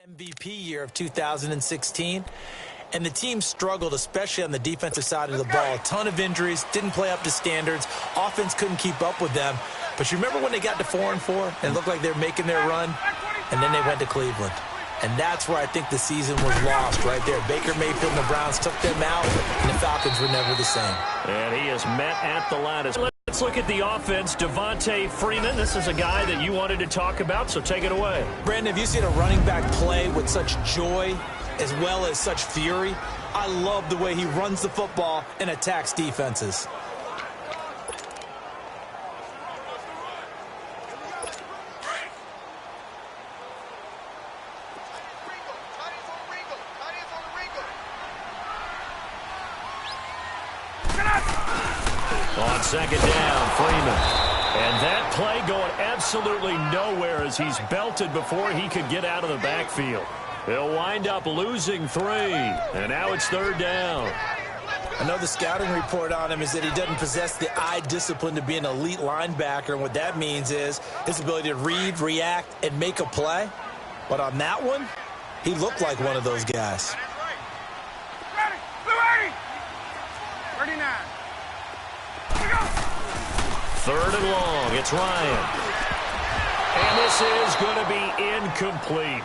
MVP year of 2016, and the team struggled, especially on the defensive side of the ball. A ton of injuries, didn't play up to standards. Offense couldn't keep up with them. But you remember when they got to 4-4 and it looked like they were making their run, and then they went to Cleveland. And that's where I think the season was lost right there. Baker Mayfield and the Browns took them out, and the Falcons were never the same. And he is met at the line. Let's look at the offense. Devontae Freeman, this is a guy that you wanted to talk about, so take it away. Brandon, have you seen a running back play with such joy as well as such fury? I love the way he runs the football and attacks defenses. On second down, Freeman. And that play going absolutely nowhere as he's belted before he could get out of the backfield. They'll wind up losing 3. And now it's third down. I know the scouting report on him is that he doesn't possess the eye discipline to be an elite linebacker. And what that means is his ability to read, react, and make a play. But on that one, he looked like one of those guys. 39. Third and long, it's Ryan. And this is going to be incomplete.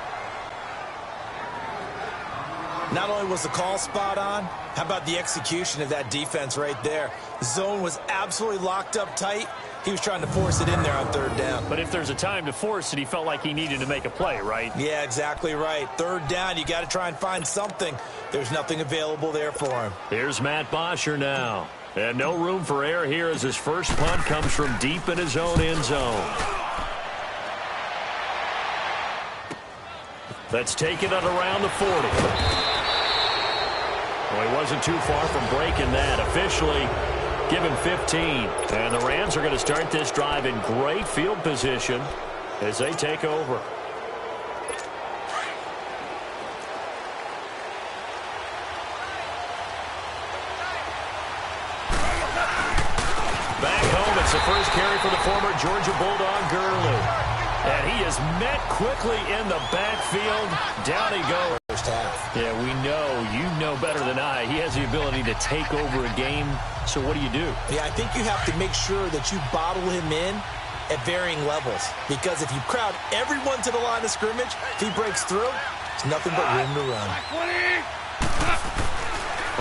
Not only was the call spot on, how about the execution of that defense right there? The zone was absolutely locked up tight. He was trying to force it in there on third down. But if there's a time to force it, he felt like he needed to make a play, right? Yeah, exactly right. Third down, you got to try and find something. There's nothing available there for him. Here's Matt Bosher now. And no room for error here as his first punt comes from deep in his own end zone. Let's take it at around the 40. Well, he wasn't too far from breaking that. Officially, give him 15. And the Rams are going to start this drive in great field position as they take over. It's the first carry for the former Georgia Bulldog, Gurley. And he is met quickly in the backfield. Down he goes. First half. Yeah, we know. You know better than I. He has the ability to take over a game. So what do you do? Yeah, I think you have to make sure that you bottle him in at varying levels. Because if you crowd everyone to the line of scrimmage, if he breaks through, it's nothing but room to run.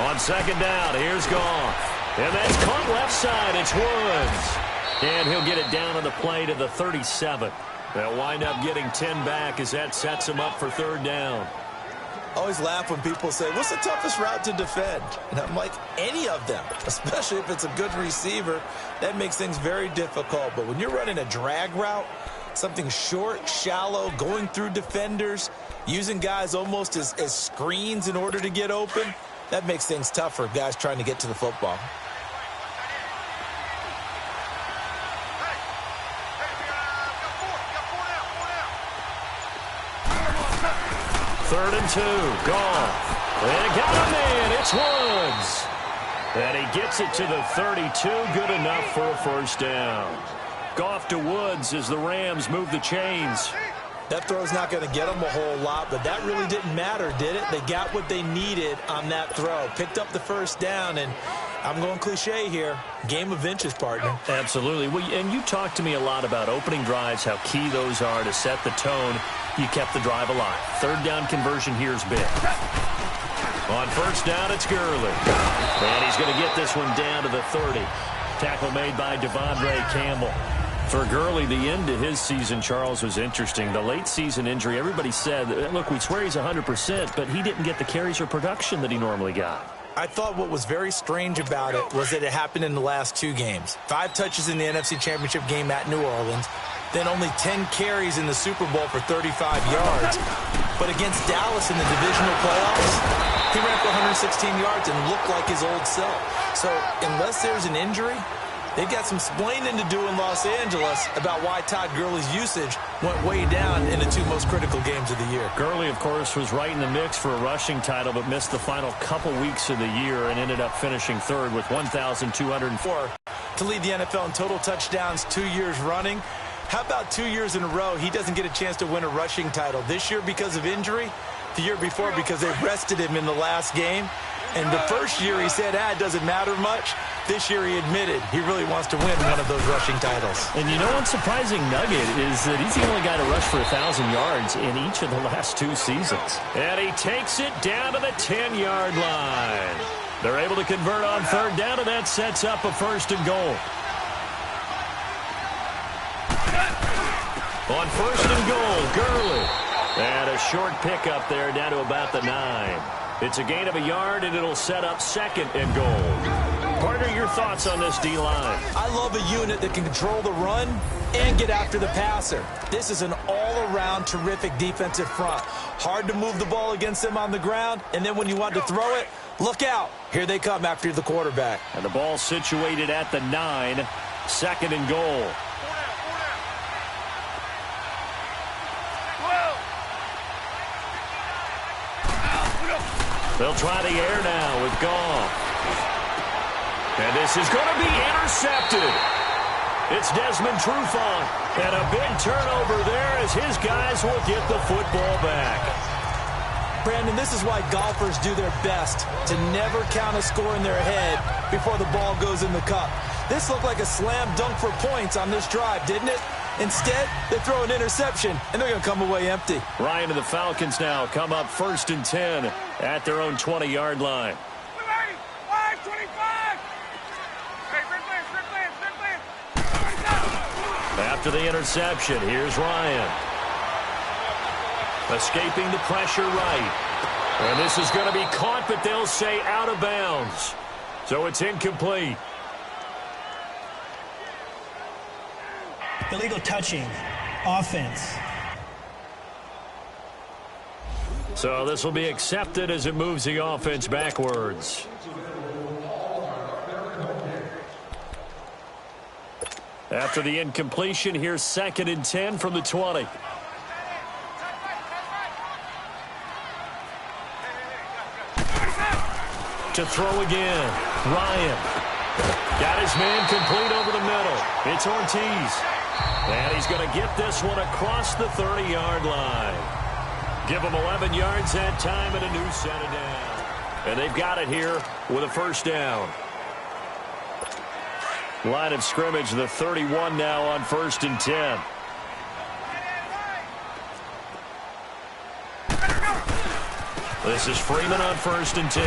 On second down, here's Goff. And that's caught left side. It's Woods. And he'll get it down on the play to the 37. They'll wind up getting 10 back as that sets him up for third down. I always laugh when people say, what's the toughest route to defend? And I'm like, any of them, especially if it's a good receiver. That makes things very difficult. But when you're running a drag route, something short, shallow, going through defenders, using guys almost as screens in order to get open, that makes things tough for guys trying to get to the football. Third and 2. Goff. And got him in. It's Woods. And he gets it to the 32. Good enough for a first down. Goff to Woods as the Rams move the chains. That throw's not going to get them a whole lot, but that really didn't matter, did it? They got what they needed on that throw. Picked up the first down, and I'm going cliche here. Game of inches, partner. Absolutely. Well, and you talked to me a lot about opening drives, how key those are to set the tone. You kept the drive alive. Third down conversion here is big. On first down, it's Gurley. And he's going to get this one down to the 30. Tackle made by Devondre Campbell. For Gurley, the end of his season, Charles, was interesting. The late season injury, everybody said, look, we swear he's 100%, but he didn't get the carries or production that he normally got. I thought what was very strange about it was that it happened in the last 2 games. 5 touches in the NFC Championship game at New Orleans, then only 10 carries in the Super Bowl for 35 yards. But against Dallas in the divisional playoffs, he ran for 116 yards and looked like his old self. So unless there's an injury, they've got some explaining to do in Los Angeles about why Todd Gurley's usage went way down in the 2 most critical games of the year. Gurley, of course, was right in the mix for a rushing title, but missed the final couple weeks of the year and ended up finishing third with 1,204 to lead the NFL in total touchdowns 2 years running. How about 2 years in a row he doesn't get a chance to win a rushing title? This year because of injury, the year before because they rested him in the last game. And the first year he said, it doesn't matter much. This year he admitted he really wants to win one of those rushing titles. And you know one surprising nugget is that he's the only guy to rush for 1,000 yards in each of the last 2 seasons. And he takes it down to the 10-yard line. They're able to convert on third down, and that sets up a first and goal. On first and goal, Gurley. And a short pickup there down to about the 9. It's a gain of a yard, and it'll set up second and goal. Partner, your thoughts on this D-line? I love a unit that can control the run and get after the passer. This is an all-around terrific defensive front. Hard to move the ball against them on the ground, and then when you want to throw it, look out. Here they come after the quarterback. And the ball situated at the 9, second and goal. They'll try the air now with Goff. And this is going to be intercepted. It's Desmond Trufant. And a big turnover there as his guys will get the football back. Brandon, this is why golfers do their best to never count a score in their head before the ball goes in the cup. This looked like a slam dunk for points on this drive, didn't it? Instead, they throw an interception, and they're going to come away empty. Ryan and the Falcons now come up first and 10 at their own 20-yard line. 5-25. After the interception, here's Ryan. Escaping the pressure right. And this is going to be caught, but they'll say out of bounds. So it's incomplete. Illegal touching. Offense. So this will be accepted as it moves the offense backwards. After the incompletion, here's second and 10 from the 20. To throw again. Ryan. Got his man complete over the middle. It's Ortiz. And he's going to get this one across the 30-yard line. Give him 11 yards that time and a new set of down. And they've got it here with a first down. Line of scrimmage, the 31 now on first and 10. This is Freeman on first and 10.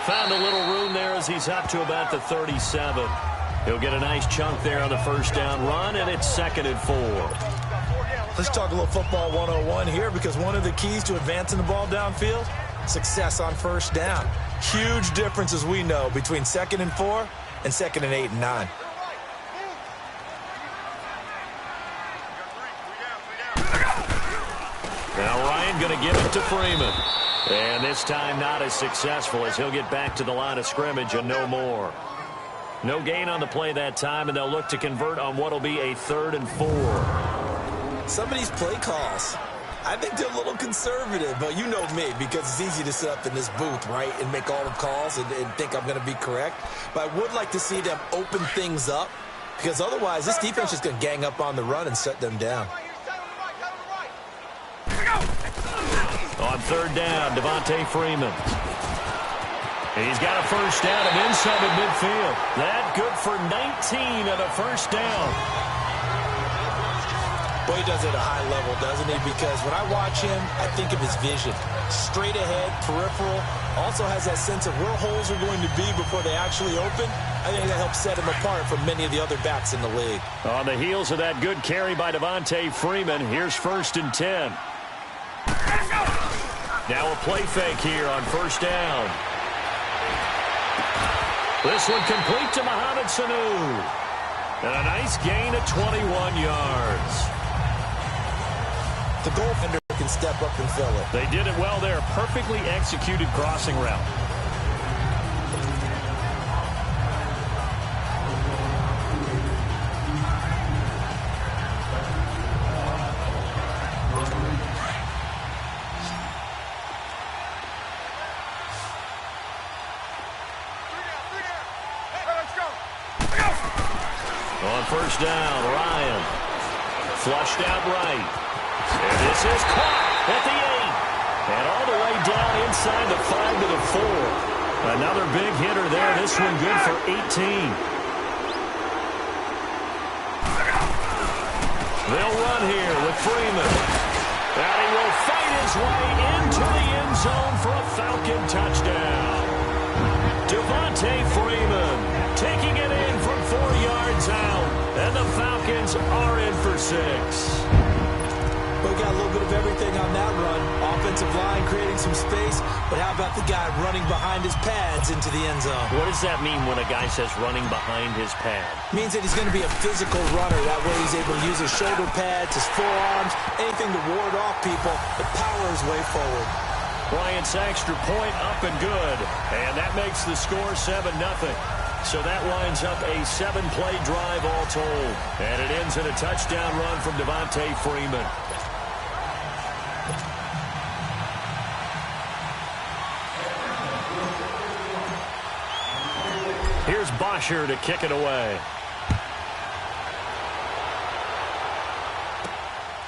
Found a little room there as he's up to about the 37. He'll get a nice chunk there on the first down run, and it's second and 4. Let's talk a little football 101 here, because one of the keys to advancing the ball downfield, success on first down. Huge difference, as we know, between second and 4 and second and 8 and 9. Now Ryan going to give it to Freeman. And this time not as successful, as he'll get back to the line of scrimmage and no more. No gain on the play that time, and they'll look to convert on what will be a 3rd and 4. Some of these play calls, I think they're a little conservative, but you know me, because it's easy to sit up in this booth, right, and make all the calls and think I'm going to be correct. But I would like to see them open things up, because otherwise this defense is going to gang up on the run and shut them down. On third down, Devontae Freeman. He's got a first down and then some at midfield. That good for 19 and a first down. Boy, he does it at a high level, doesn't he? Because when I watch him, I think of his vision. Straight ahead, peripheral. Also has that sense of where holes are going to be before they actually open. I think that helps set him apart from many of the other backs in the league. On the heels of that good carry by Devontae Freeman, here's first and 10. Now a play fake here on first down. This one complete to Mohamed Sanu. And a nice gain of 21 yards. The goaltender can step up and fill it. They did it well there. Perfectly executed crossing route. On On first down, Ryan. Flushed out right. And this is caught at the 8. And all the way down inside the 5 to the 4. Another big hitter there. This one good for 18. They'll run here with Freeman. And he will fight his way into the end zone for a Falcon touchdown. Devontae Freeman taking it in from 4 yards out. And the Falcons are in for 6. We got a little bit of everything on that run. Offensive line creating some space, but how about the guy running behind his pads into the end zone? What does that mean when a guy says running behind his pad? Means that he's going to be a physical runner. That way he's able to use his shoulder pads, his forearms, anything to ward off people, but power his way forward. Bryant's extra point up and good. And that makes the score 7-0. So that winds up a 7-play drive all told. And it ends in a touchdown run from Devontae Freeman. Here's Bosher to kick it away.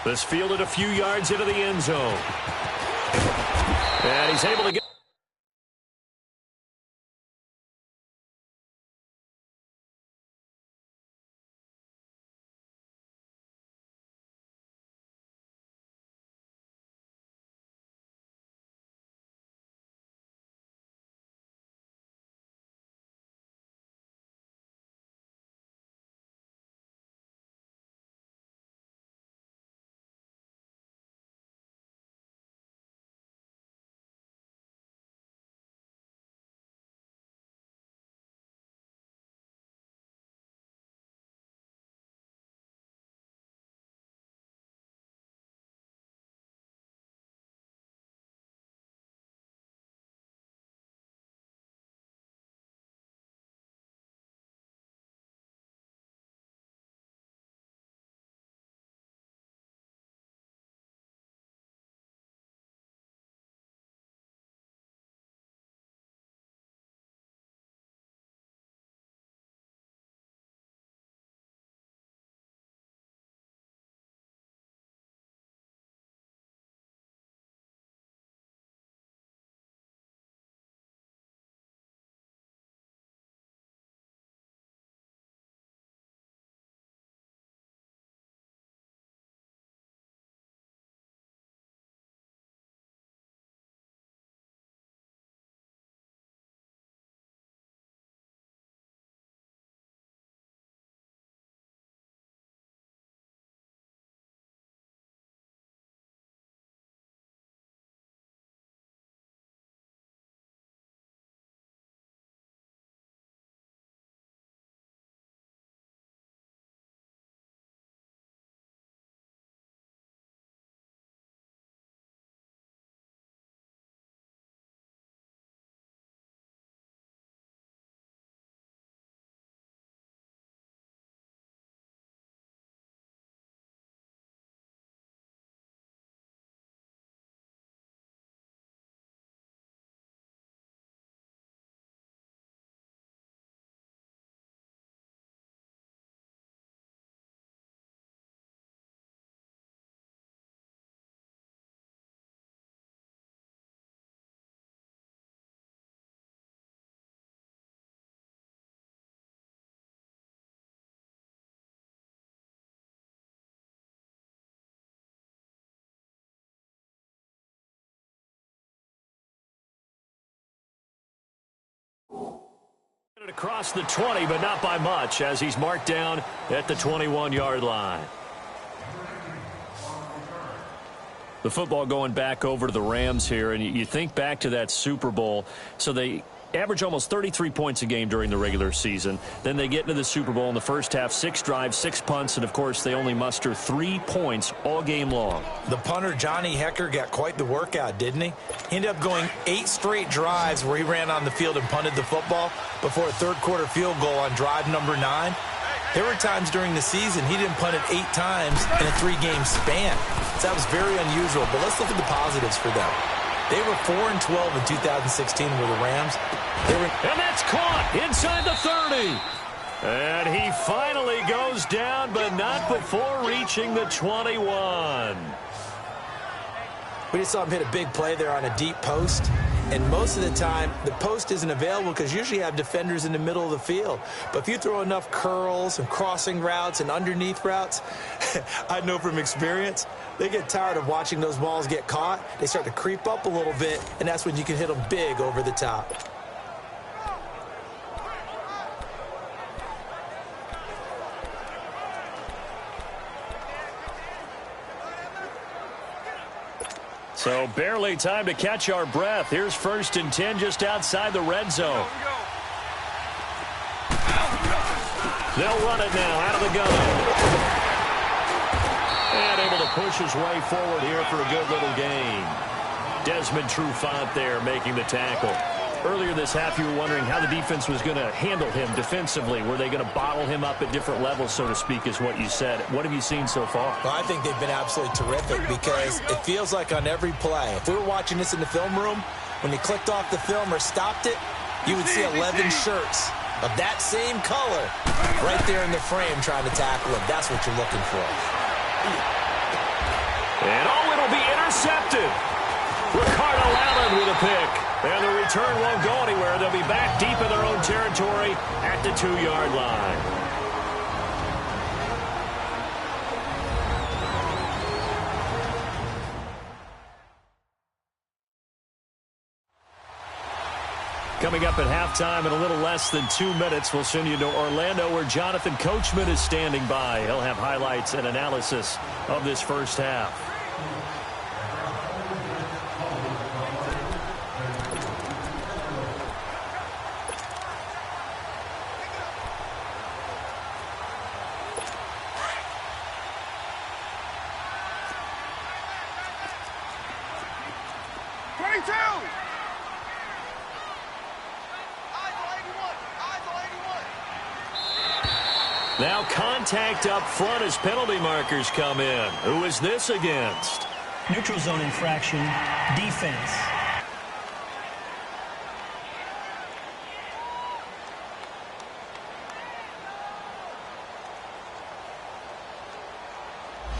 This fielded a few yards into the end zone. And he's able to get... across the 20, but not by much, as he's marked down at the 21-yard line. The football going back over to the Rams here, and you think back to that Super Bowl. So they average almost 33 points a game during the regular season. Then they get into the Super Bowl in the first half, 6 drives, 6 punts, and, of course, they only muster 3 points all game long. The punter, Johnny Hecker, got quite the workout, didn't he? He ended up going 8 straight drives where he ran on the field and punted the football before a third-quarter field goal on drive number 9. There were times during the season he didn't punt it 8 times in a 3-game span. So that was very unusual, but let's look at the positives for them. They were 4-12 in 2016 with the Rams. And that's caught inside the 30. And he finally goes down, but not before reaching the 21. We just saw him hit a big play there on a deep post. And most of the time, the post isn't available because usually you have defenders in the middle of the field. But if you throw enough curls and crossing routes and underneath routes, I know from experience, they get tired of watching those balls get caught. They start to creep up a little bit, and that's when you can hit them big over the top. So barely time to catch our breath. Here's 1st and 10 just outside the red zone. They'll run it now out of the gun. And able to push his way forward here for a good little gain. Desmond Trufant there making the tackle. Earlier this half, you were wondering how the defense was going to handle him defensively. Were they going to bottle him up at different levels, so to speak, is what you said. What have you seen so far? Well, I think they've been absolutely terrific because it feels like on every play, if we were watching this in the film room, when you clicked off the film or stopped it, you would see 11 shirts of that same color right there in the frame trying to tackle him. That's what you're looking for. And it'll be intercepted. Ricardo Allen with a pick. And the return won't go anywhere. They'll be back deep in their own territory at the 2-yard line. Coming up at halftime in a little less than 2 minutes, we'll send you to Orlando where Jonathan Coachman is standing by. He'll have highlights and analysis of this first half. Now contact up front as penalty markers come in. Who is this against? Neutral zone infraction, defense.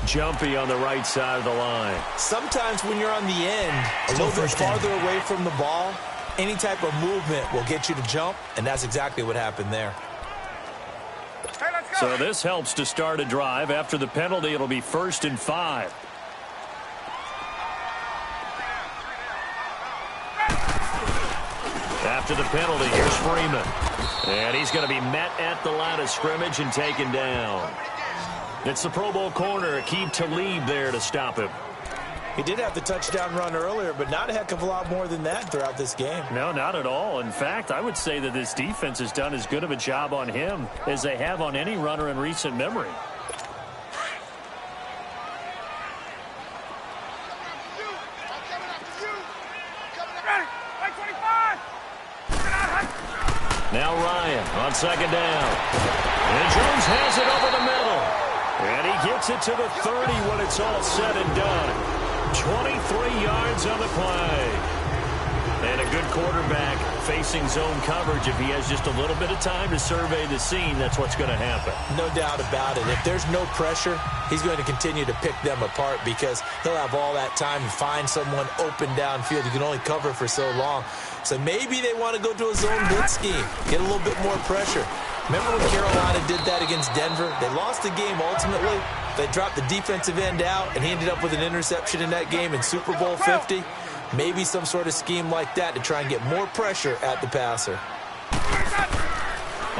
Jumpy on the right side of the line. Sometimes when you're on the end, a little bit farther away from the ball, any type of movement will get you to jump, and that's exactly what happened there. So this helps to start a drive. After the penalty, it'll be 1st and 5. After the penalty, here's Freeman. And he's going to be met at the line of scrimmage and taken down. It's the Pro Bowl corner, Aqib Talib there to stop him. He did have the touchdown run earlier, but not a heck of a lot more than that throughout this game. No, not at all. In fact, I would say that this defense has done as good of a job on him as they have on any runner in recent memory. Now Ryan on 2nd down. And Jones has it over the middle. And he gets it to the 30 when it's all said and done. 23 yards on the play. And a good quarterback facing zone coverage. If he has just a little bit of time to survey the scene, that's what's going to happen. No doubt about it. If there's no pressure, he's going to continue to pick them apart because he'll have all that time to find someone open downfield. You can only cover for so long. So maybe they want to go to a zone blitz scheme, get a little bit more pressure. Remember when Carolina did that against Denver? They lost the game ultimately. They dropped the defensive end out, and he ended up with an interception in that game in Super Bowl 50. Maybe some sort of scheme like that to try and get more pressure at the passer.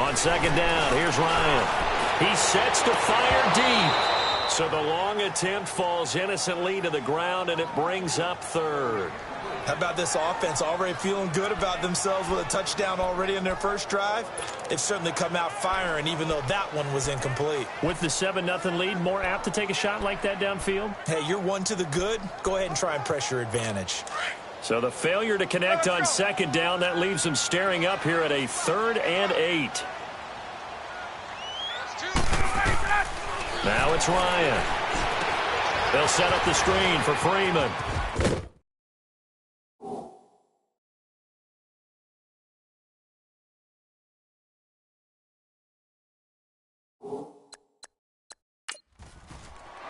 On 2nd down, here's Ryan. He sets to fire deep. So the long attempt falls innocently to the ground, and it brings up 3rd. How about this offense already feeling good about themselves with a touchdown already in their first drive? They've certainly come out firing, even though that one was incomplete. With the 7-0 lead, more apt to take a shot like that downfield? Hey, you're one to the good. Go ahead and try and press your advantage. So the failure to connect on 2nd down, that leaves them staring up here at a 3rd and 8. Now it's Ryan. They'll set up the screen for Freeman.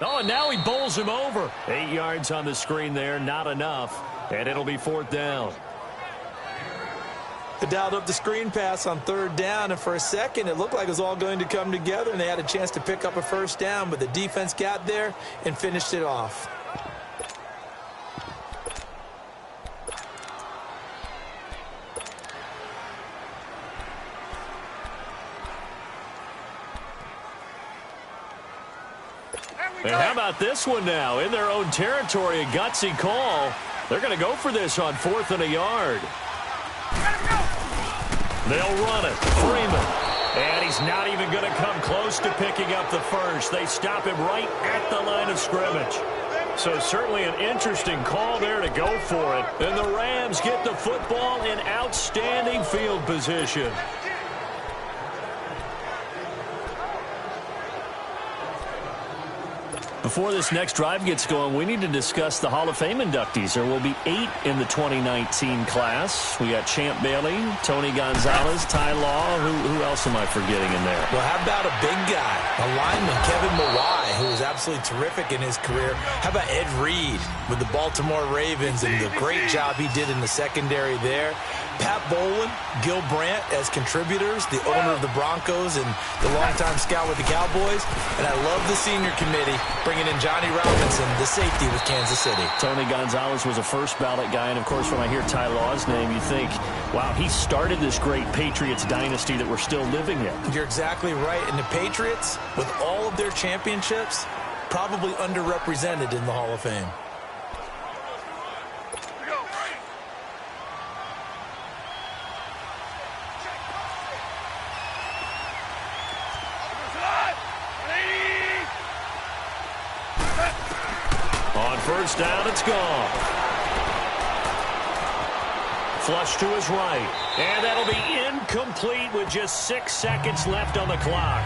Oh, and now he bowls him over. 8 yards on the screen there, not enough. And it'll be 4th down. They dialed up the screen pass on 3rd down, and for a second it looked like it was all going to come together, and they had a chance to pick up a 1st down, but the defense got there and finished it off. And how about this one now? In their own territory, a gutsy call. They're going to go for this on 4th and a yard. They'll run it. Freeman. And he's not even going to come close to picking up the first. They stop him right at the line of scrimmage. So certainly an interesting call there to go for it. And the Rams get the football in outstanding field position. Before this next drive gets going, we need to discuss the Hall of Fame inductees. There will be 8 in the 2019 class. We got Champ Bailey, Tony Gonzalez, Ty Law. Who else am I forgetting in there? Well, how about a big guy, a lineman, Kevin Mawai, who was absolutely terrific in his career. How about Ed Reed with the Baltimore Ravens and the great job he did in the secondary there. Pat Bowlen, Gil Brandt as contributors, the owner of the Broncos and the longtime scout with the Cowboys. And I love the senior committee bringing in Johnny Robinson, the safety with Kansas City. Tony Gonzalez was a first ballot guy, and of course when I hear Ty Law's name, you think, wow, he started this great Patriots dynasty that we're still living in. You're exactly right. And the Patriots, with all of their championships, probably underrepresented in the Hall of Fame. On 1st down, it's gone. Flush to his right. And that'll be incomplete with just 6 seconds left on the clock.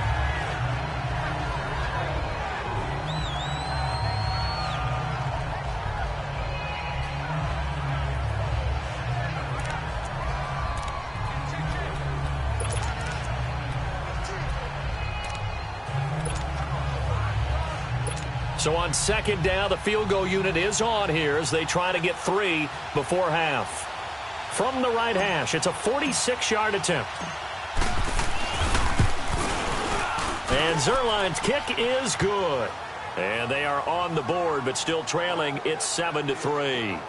So on 2nd down, the field goal unit is on here as they try to get 3 before half. From the right hash, it's a 46-yard attempt. And Zerline's kick is good. And they are on the board, but still trailing. It's 7-3.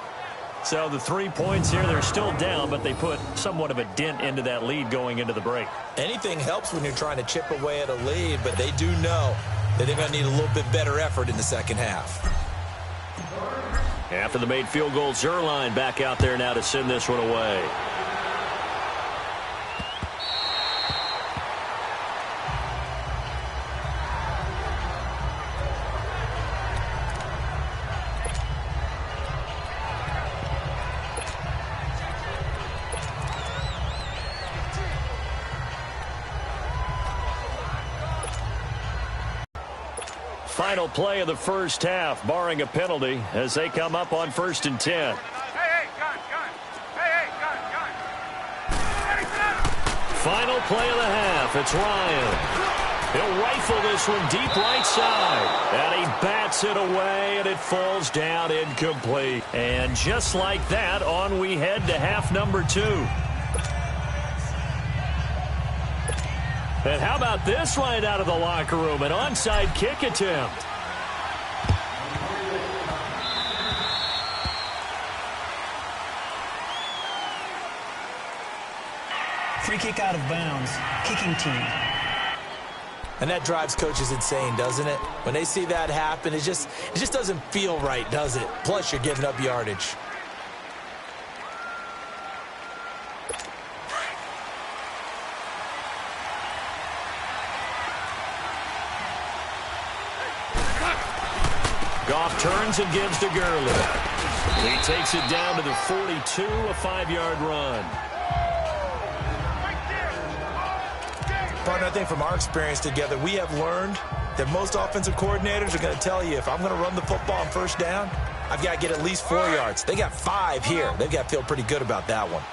So the 3 points here, they're still down, but they put somewhat of a dent into that lead going into the break. Anything helps when you're trying to chip away at a lead, but they do know that they're going to need a little bit better effort in the second half. After the made field goal, Zerline back out there now to send this one away. Final play of the first half, barring a penalty, as they come up on 1st and 10. Hey, gun. Hey, gun. Final play of the half, it's Ryan. He'll rifle this one deep right side. And he bats it away, and it falls down incomplete. And just like that, on we head to half number 2. And how about this right out of the locker room? An onside kick attempt. Free kick out of bounds. Kicking team. And that drives coaches insane, doesn't it? When they see that happen, it just doesn't feel right, does it? Plus, you're giving up yardage. Goff turns and gives to Gurley. He takes it down to the 42, a 5-yard run. Partner, I think from our experience together, we have learned that most offensive coordinators are going to tell you, if I'm going to run the football on 1st down, I've got to get at least 4 yards. They got 5 here. They've got to feel pretty good about that one.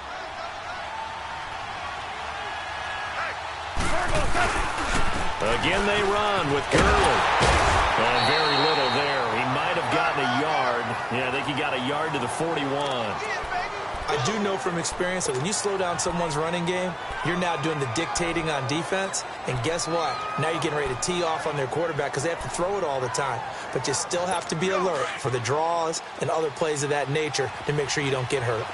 Again, they run with Gurley. And very little than a yard. Yeah, I think he got a yard to the 41. I do know from experience that when you slow down someone's running game, you're now doing the dictating on defense. And guess what? Now you're getting ready to tee off on their quarterback because they have to throw it all the time. But you still have to be alert for the draws and other plays of that nature to make sure you don't get hurt.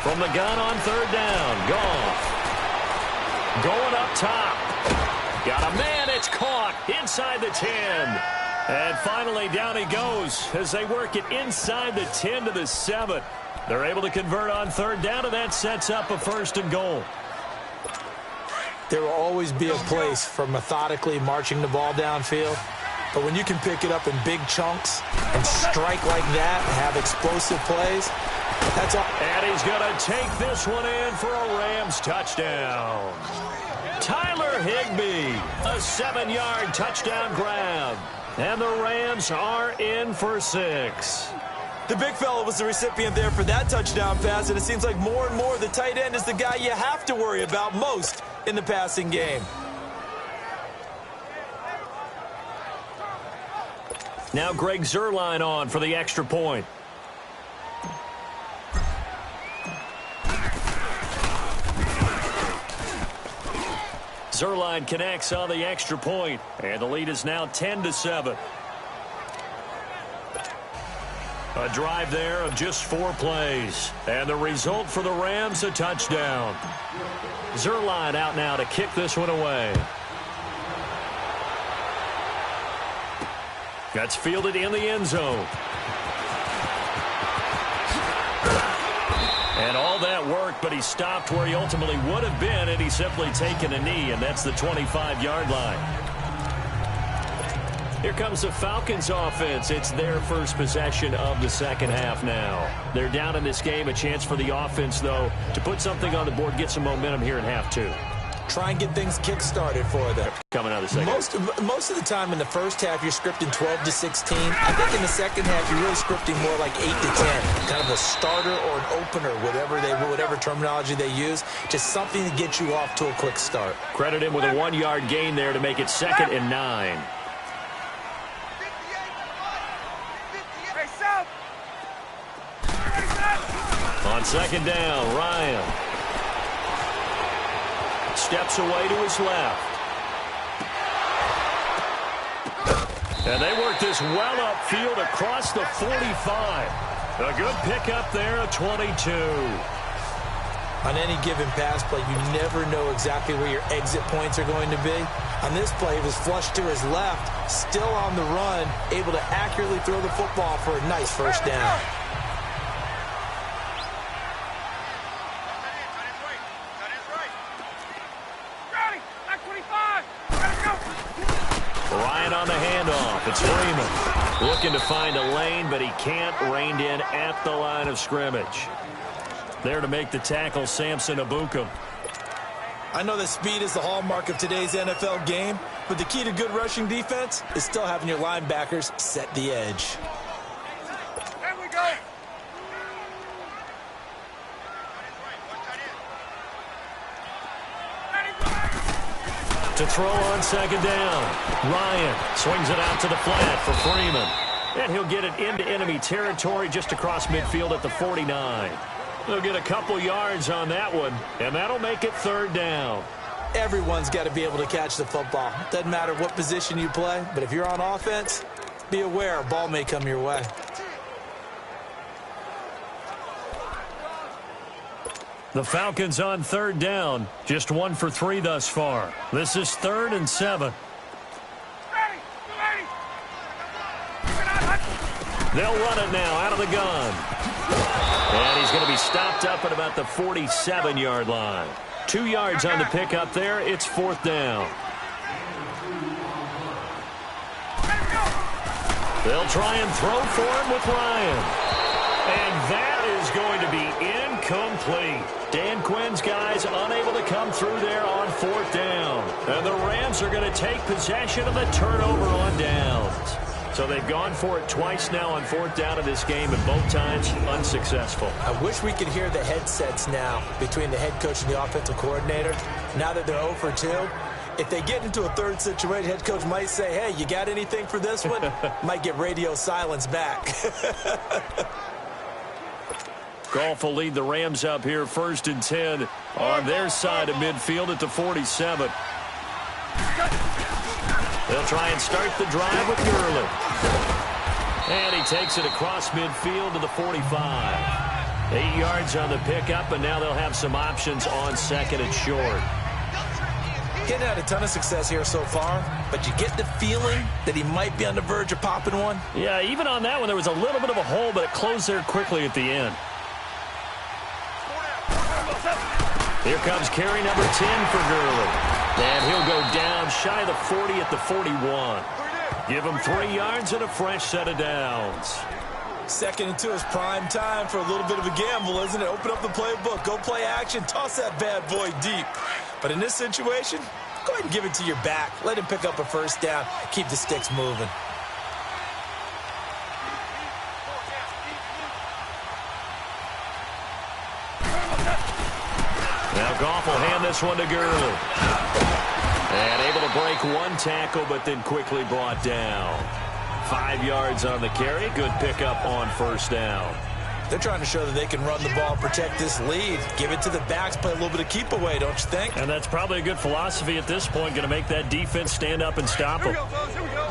From the gun on third down, Goff. Going up top. Got a man, it's caught inside the 10. And finally down he goes as they work it inside the 10 to the 7. They're able to convert on third down, and that sets up a first and goal. There will always be a place for methodically marching the ball downfield. But when you can pick it up in big chunks and strike like that and have explosive plays, that's all. And he's going to take this one in for a Rams touchdown. Tyler Higbee, a 7-yard touchdown grab. And the Rams are in for 6. The big fella was the recipient there for that touchdown pass, and it seems like more and more the tight end is the guy you have to worry about most in the passing game. Now Greg Zuerlein on for the extra point. Zuerlein connects on the extra point, and the lead is now 10 to 7. A drive there of just 4 plays, and the result for the Rams, a touchdown. Zuerlein out now to kick this one away. That's fielded in the end zone. And all that work, but he stopped where he ultimately would have been, and he's simply taken a knee, and that's the 25-yard line. Here comes the Falcons offense. It's their first possession of the second half now. They're down in this game. A chance for the offense, though, to put something on the board, get some momentum here in half 2. Try and get things kick-started for them. Coming out of the second. Most of the time in the first half, you're scripting 12 to 16. I think in the second half, you're really scripting more like 8 to 10. Kind of a starter or an opener, whatever terminology they use. Just something to get you off to a quick start. Credit him with a 1-yard gain there to make it 2nd and 9. On second down, Ryan steps away to his left. And they work this well upfield across the 45. A good pickup there, a 22. On any given pass play, you never know exactly where your exit points are going to be. On this play, it was flushed to his left, still on the run, able to accurately throw the football for a nice first down. Ryan on the handoff. It's Freeman looking to find a lane, but he can't. Reined in at the line of scrimmage. There to make the tackle, Samson Ebukam. I know that speed is the hallmark of today's NFL game, but the key to good rushing defense is still having your linebackers set the edge. There we go. To throw on second down. Ryan swings it out to the flat for Freeman. And he'll get it into enemy territory just across midfield at the 49. They'll get a couple yards on that one, and that'll make it 3rd down. Everyone's got to be able to catch the football. Doesn't matter what position you play, but if you're on offense, be aware a ball may come your way. The Falcons on 3rd down. Just 1 for 3 thus far. This is 3rd and 7. They'll run it now out of the gun. And he's going to be stopped up at about the 47-yard line. 2 yards on the pickup there. It's 4th down. They'll try and throw for him with Ryan. And that is going to be incomplete. Dan Quinn's guys unable to come through there on 4th down. And the Rams are going to take possession of the turnover on downs. So they've gone for it twice now on 4th down in this game, and both times unsuccessful. I wish we could hear the headsets now between the head coach and the offensive coordinator. Now that they're 0 for 2, If they get into a third situation, head coach might say, hey, you got anything for this one? Might get radio silence back. Goff will lead the Rams up here 1st and 10 on their side of midfield at the 47. They'll try and start the drive with Gurley. And he takes it across midfield to the 45. 8 yards on the pickup, and now they'll have some options on 2nd and short. Getting had a ton of success here so far, but you get the feeling that he might be on the verge of popping one. Yeah, even on that one, there was a little bit of a hole, but it closed there quickly at the end. Here comes carry number 10 for Gurley. And he'll go down shy of the 40 at the 41. Give him 3 yards and a fresh set of downs. 2nd and 2 is prime time for a little bit of a gamble, isn't it? Open up the playbook, go play action, toss that bad boy deep. But in this situation, go ahead and give it to your back. Let him pick up a first down. Keep the sticks moving. Now Goff will hand this one to Gurley. And able to break one tackle, but then quickly brought down. 5 yards on the carry. Good pickup on first down. They're trying to show that they can run the ball and protect this lead. Give it to the backs, play a little bit of keep away, don't you think? And that's probably a good philosophy at this point. Going to make that defense stand up and stop them. Here we go, fellas. Here we go.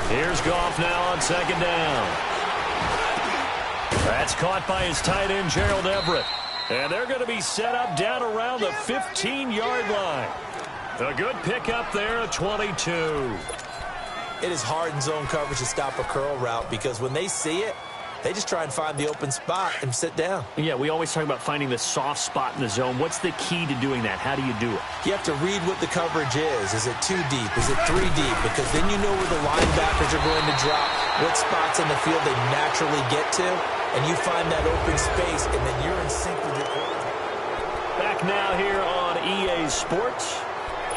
Here's Goff now on 2nd down. That's caught by his tight end, Gerald Everett. And they're going to be set up down around the 15-yard line. A good pickup there at 22. It is hard in zone coverage to stop a curl route because when they see it, they just try and find the open spot and sit down. Yeah, we always talk about finding the soft spot in the zone. What's the key to doing that? How do you do it? You have to read what the coverage is. Is it 2 deep? Is it 3 deep? Because then you know where the linebackers are going to drop, what spots on the field they naturally get to, and you find that open space, and then you're in sync with your quarterback. Back now here on EA Sports.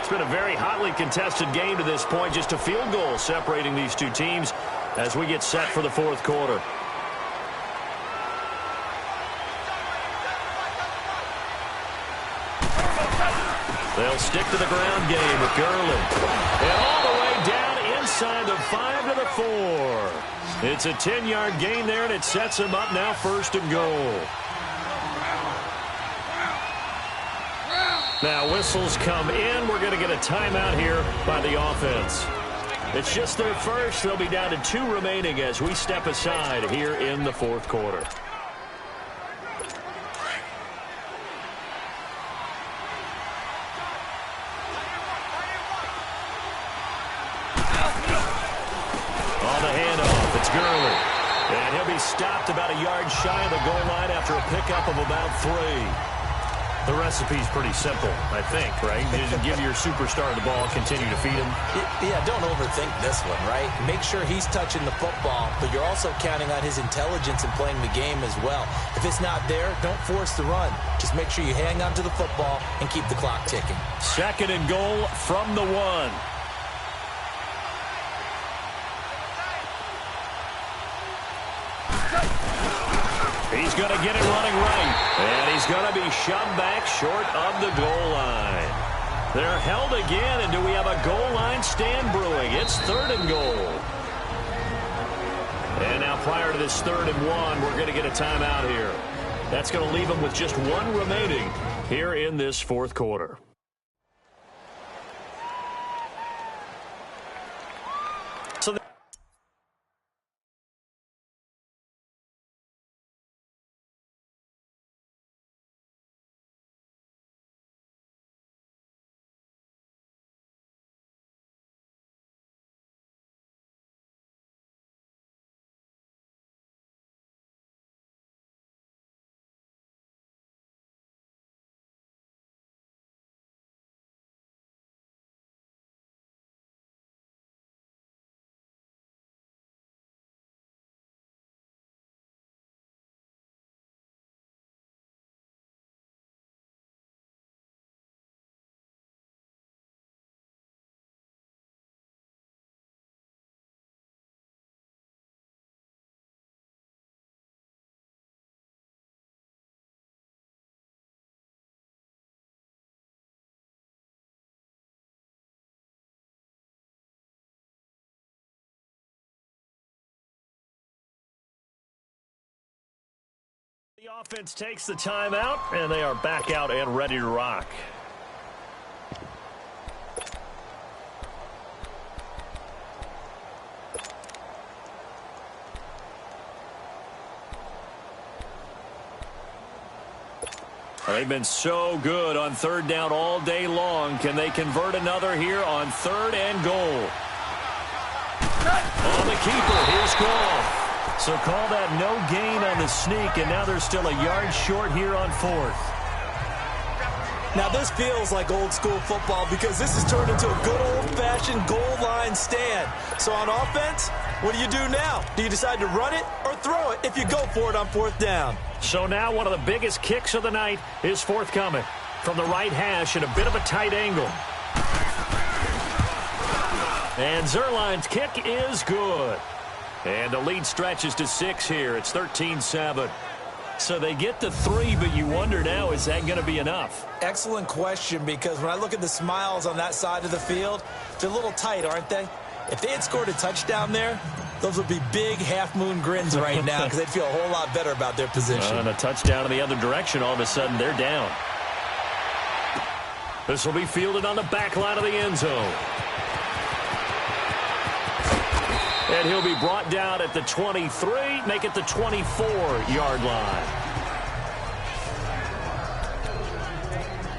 It's been a very hotly contested game to this point. Just a field goal separating these two teams as we get set for the 4th quarter. They'll stick to the ground game with Gurley. And all the way down inside the 5 to the 4. It's a 10-yard gain there, and it sets him up now 1st and goal. Now whistles come in. We're going to get a timeout here by the offense. It's just their first. They'll be down to 2 remaining as we step aside here in the 4th quarter. On the handoff, it's Gurley. And he'll be stopped about a yard shy of the goal line after a pickup of about 3. The recipe's pretty simple, I think, right? Just give your superstar the ball, continue to feed him. Yeah, don't overthink this one, right? Make sure he's touching the football, but you're also counting on his intelligence in playing the game as well. If it's not there, don't force the run. Just make sure you hang on to the football and keep the clock ticking. 2nd and goal from the 1. He's going to get it running right. And he's going to be shoved back short of the goal line. They're held again, and do we have a goal line stand brewing? It's 3rd and goal. And now prior to this 3rd and 1, we're going to get a timeout here. That's going to leave them with just 1 remaining here in this 4th quarter. The offense takes the timeout, and they are back out and ready to rock. They've been so good on third down all day long. Can they convert another here on third and goal? On the keeper, here's Goff. So call that no gain on the sneak, and now they're still a yard short here on fourth. Now this feels like old school football because this has turned into a good old-fashioned goal line stand. So on offense, what do you do now? Do you decide to run it or throw it if you go for it on fourth down? So now one of the biggest kicks of the night is forthcoming from the right hash at a bit of a tight angle. And Zerline's kick is good. And the lead stretches to 6 here. It's 13-7. So they get to 3, but you wonder now, is that going to be enough? Excellent question, because when I look at the smiles on that side of the field, they're a little tight, aren't they? If they had scored a touchdown there, those would be big half-moon grins right now because they'd feel a whole lot better about their position. And a touchdown in the other direction, all of a sudden they're down. This will be fielded on the back line of the end zone. And he'll be brought down at the 23, make it the 24-yard line.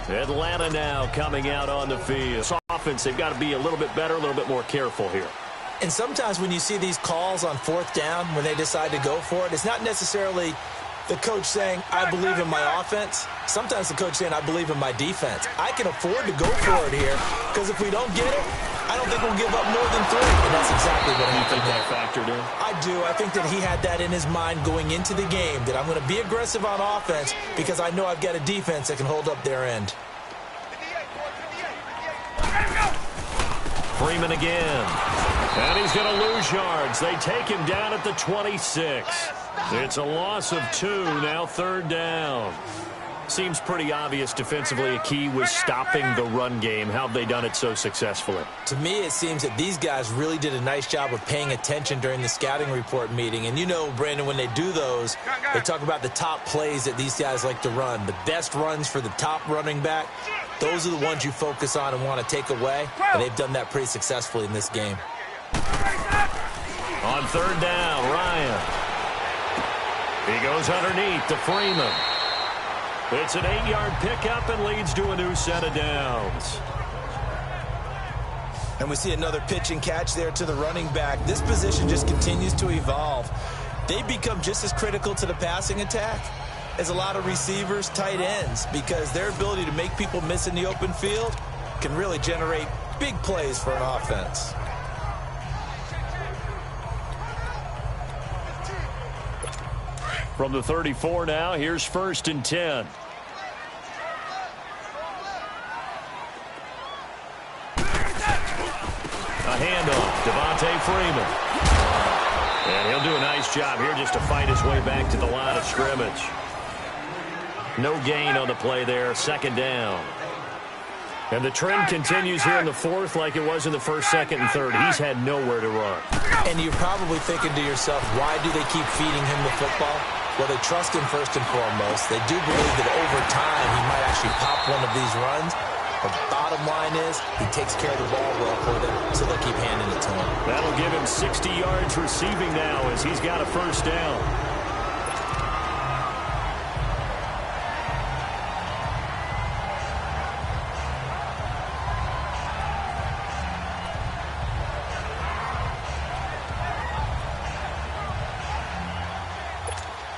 Atlanta now coming out on the field. So offense, they've got to be a little bit better, a little bit more careful here. And sometimes when you see these calls on fourth down, when they decide to go for it, it's not necessarily the coach saying, I believe in my offense. Sometimes the coach saying, I believe in my defense. I can afford to go for it here because if we don't get it, I don't think we'll give up more than 3. And that's exactly what happened there. Factored in? I do. I think that he had that in his mind going into the game, that I'm going to be aggressive on offense because I know I've got a defense that can hold up their end. Freeman again. And he's going to lose yards. They take him down at the 26. It's a loss of 2, now third down. Seems pretty obvious defensively a key was stopping the run game. How have they done it so successfully? To me, it seems that these guys really did a nice job of paying attention during the scouting report meeting. And you know, Brandon, when they do those, they talk about the top plays that these guys like to run. The best runs for the top running back, those are the ones you focus on and want to take away. And they've done that pretty successfully in this game. On third down, Ryan. He goes underneath to Freeman. It's an 8-yard pickup and leads to a new set of downs. And we see another pitch and catch there to the running back. This position just continues to evolve. They become just as critical to the passing attack as a lot of receivers, tight ends, because their ability to make people miss in the open field can really generate big plays for an offense. From the 34 now, here's 1st and 10. A handoff, Devontae Freeman. And he'll do a nice job here just to fight his way back to the line of scrimmage. No gain on the play there, 2nd down. And the trend continues here in the 4th like it was in the 1st, 2nd, and 3rd. He's had nowhere to run. And you're probably thinking to yourself, why do they keep feeding him the football? Well, they trust him first and foremost. They do believe that over time he might actually pop one of these runs. But the bottom line is he takes care of the ball well for them, so they'll keep handing it to him. That'll give him 60 yards receiving now as he's got a 1st down.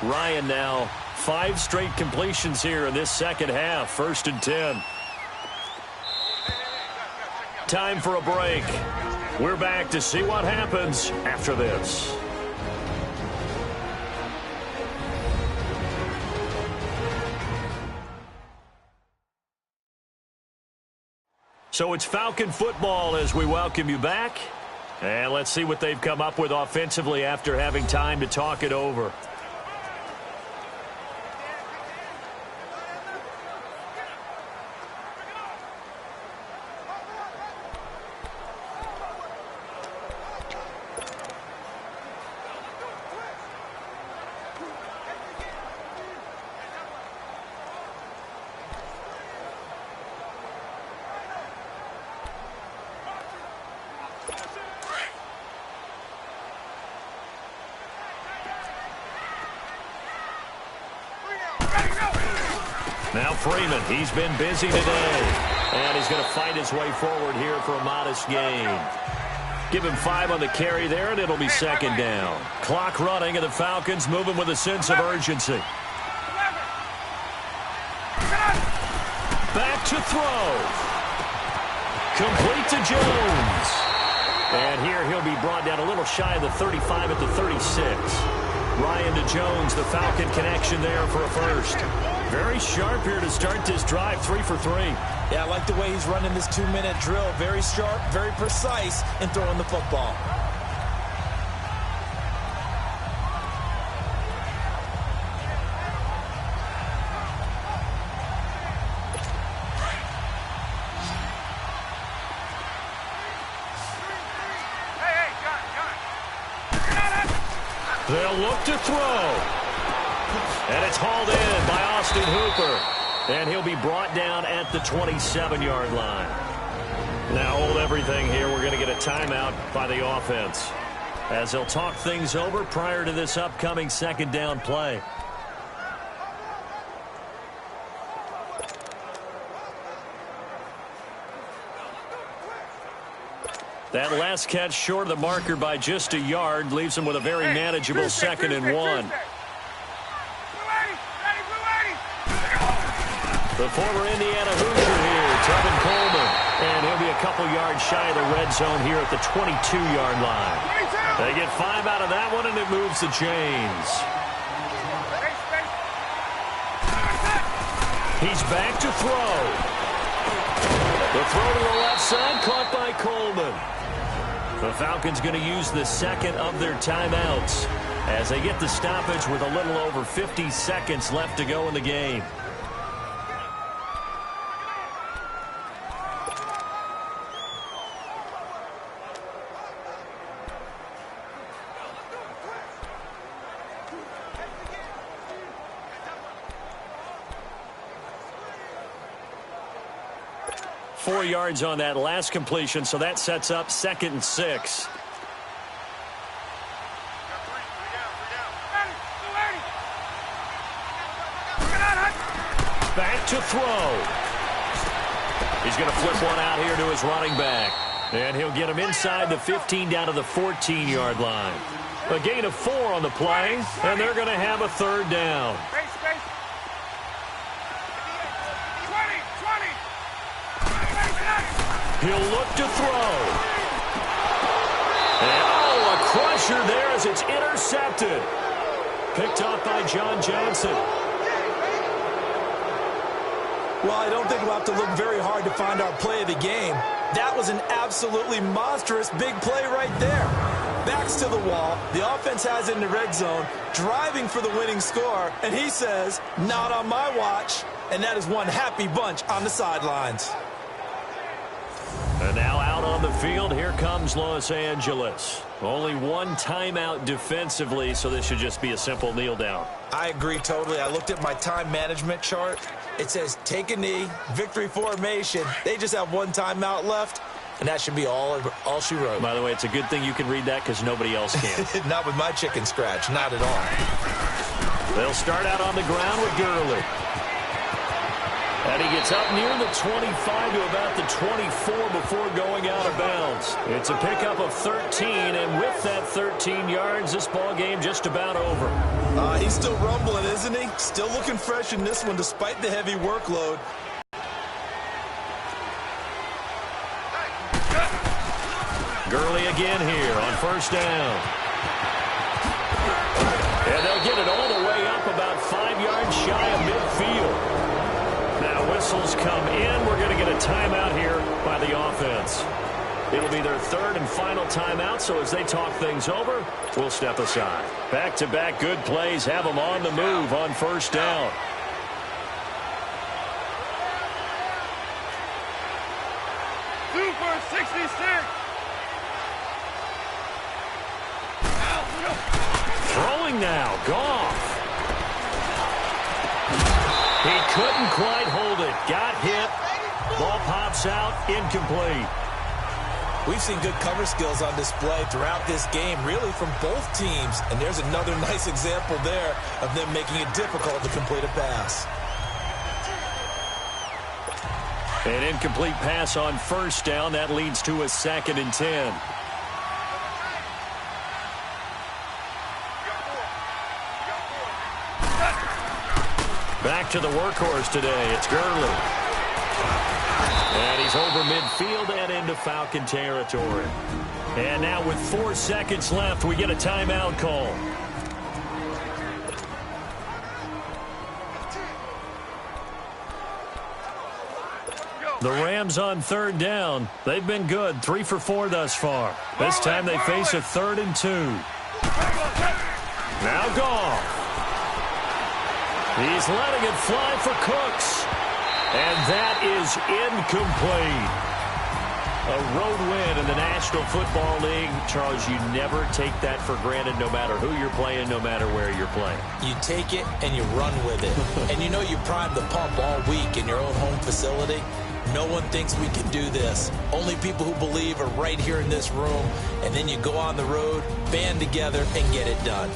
Ryan now, 5 straight completions here in this second half. 1st and 10. Time for a break. We're back to see what happens after this. So it's Falcon football as we welcome you back. And let's see what they've come up with offensively after having time to talk it over. Freeman. He's been busy today. And he's going to fight his way forward here for a modest gain. Give him 5 on the carry there, and it'll be second down. Clock running, and the Falcons moving with a sense of urgency. Back to throw. Complete to Jones. And here he'll be brought down a little shy of the 35 at the 36. Ryan to Jones, the Falcon connection there for a first. Very sharp here to start this drive, 3 for 3. Yeah, I like the way he's running this 2-minute drill. Very sharp, very precise in throwing the football. They'll look to throw. And it's hauled in by Austin Hooper. And he'll be brought down at the 27-yard line. Now hold everything here. We're going to get a timeout by the offense, as they'll talk things over prior to this upcoming second down play. That last catch short of the marker by just a yard leaves him with a very manageable second and 1. The former Indiana Hoosier here, Tevin Coleman. And he'll be a couple yards shy of the red zone here at the 22-yard line. They get 5 out of that one, and it moves the chains. He's back to throw. The throw to the left side, caught by Coleman. The Falcons going to use the second of their timeouts as they get the stoppage with a little over 50 seconds left to go in the game. Four yards on that last completion, so that sets up 2nd and 6. Back to throw. He's going to flip one out here to his running back. And he'll get him inside the 15 down to the 14-yard line. A gain of 4 on the play, and they're going to have a third down. He'll look to throw. And, oh, a crusher there as it's intercepted. Picked up by John Johnson. Well, I don't think we'll have to look very hard to find our play of the game. That was an absolutely monstrous big play right there. Backs to the wall. The offense has it in the red zone, driving for the winning score. And he says, not on my watch. And that is one happy bunch on the sidelines. And now out on the field, here comes Los Angeles. Only one timeout defensively, so this should just be a simple kneel down. I agree totally. I looked at my time management chart. It says take a knee, victory formation. They just have one timeout left, and that should be all she wrote. By the way, it's a good thing you can read that because nobody else can. Not with my chicken scratch, not at all. They'll start out on the ground with Gurley. And he gets up near the 25 to about the 24 before going out of bounds. It's a pickup of 13, and with that 13 yards, this ball game just about over. He's still rumbling, isn't he? Still looking fresh in this one despite the heavy workload. Gurley again here on first down. And they'll get it all the way up about 5 yards shy of midfield. Now whistles come in. We're going to get a timeout here by the offense. It'll be their third and final timeout, so as they talk things over, we'll step aside. Back-to-back good plays have them on the move on first down. Super 66. Throwing now, Goff. He couldn't quite hold it. Got hit. Ball pops out. Incomplete. We've seen good cover skills on display throughout this game, really from both teams. And there's another nice example there of them making it difficult to complete a pass. An incomplete pass on first down. That leads to a 2nd and 10. Back to the workhorse today. It's Gurley. And he's over midfield and into Falcon territory. And now with 4 seconds left, we get a timeout call. The Rams on 3rd down. They've been good, 3 for 4 thus far. This time they face a 3rd and 2. Now Goff. He's letting it fly for Cooks. And that is incomplete. A road win in the National Football League. Charles, you never take that for granted no matter who you're playing, no matter where you're playing. You take it and you run with it. And you know you primed the pump all week in your own home facility. No one thinks we can do this. Only people who believe are right here in this room. And then you go on the road, band together, and get it done.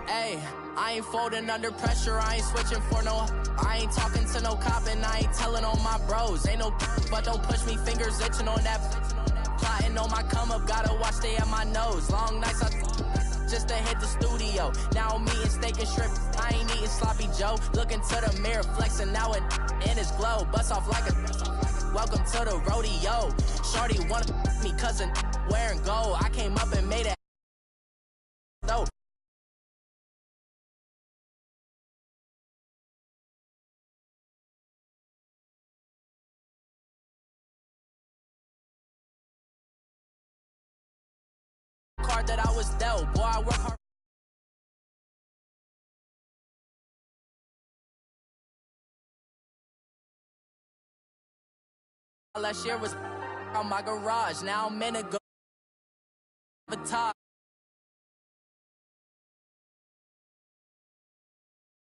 Hey, I ain't folding under pressure, I ain't switching for no. I ain't talking to no cop and I ain't telling on my bros. Ain't no but don't push me, fingers itching on that. Plotting on my come up, gotta watch stay at my nose. Long nights just to hit the studio. Now I'm eating steak and shrimp, I ain't eating sloppy Joe. Looking to the mirror, flexing now it in his glow. Bust off like a welcome to the rodeo. Shorty wanna me cousin wearing gold. I came up and made it. No. Card that I was dealt, boy, I work hard. Last year was on my garage, now I'm in a go.